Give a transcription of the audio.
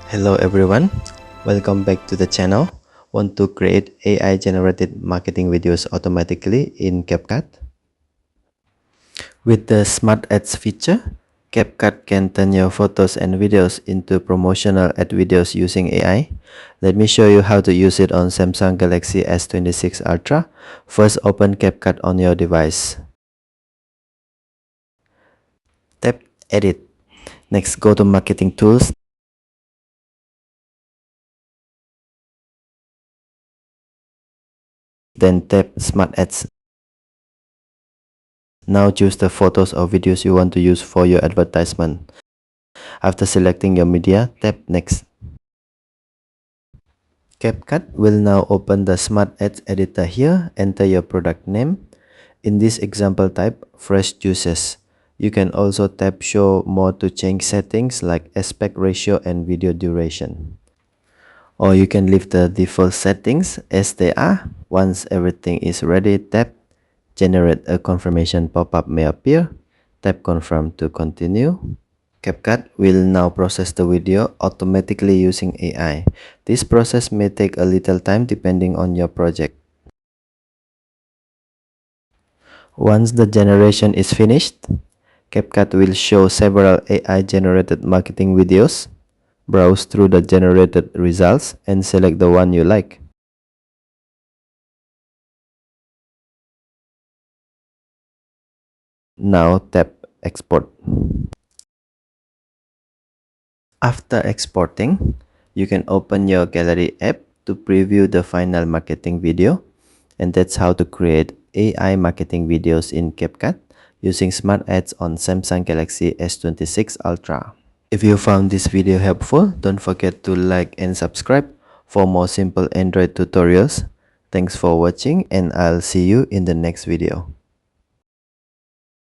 Hello everyone, welcome back to the channel. Want to create AI generated marketing videos automatically in CapCut? With the Smart Ads feature, CapCut can turn your photos and videos into promotional ad videos using AI. Let me show you how to use it on Samsung Galaxy S26 Ultra. First, open CapCut on your device. Tap Edit. Next, go to Marketing Tools. Then tap Smart Ads. Now choose the photos or videos you want to use for your advertisement. After selecting your media, tap Next. CapCut will now open the Smart Ads editor here. Enter your product name. In this example type, fresh juices. You can also tap Show More to change settings like aspect ratio and video duration. Or you can leave the default settings as they are. Once everything is ready, tap Generate a confirmation pop-up may appear. Tap Confirm to continue. CapCut will now process the video automatically using AI. This process may take a little time depending on your project. Once the generation is finished, CapCut will show several AI-generated marketing videos. Browse through the generated results and select the one you like. Now tap Export. After exporting, you can open your gallery app to preview the final marketing video. And that's how to create AI marketing videos in CapCut using Smart Ads on Samsung Galaxy S26 Ultra. If you found this video helpful, don't forget to like and subscribe for more simple Android tutorials. Thanks for watching and I'll see you in the next video.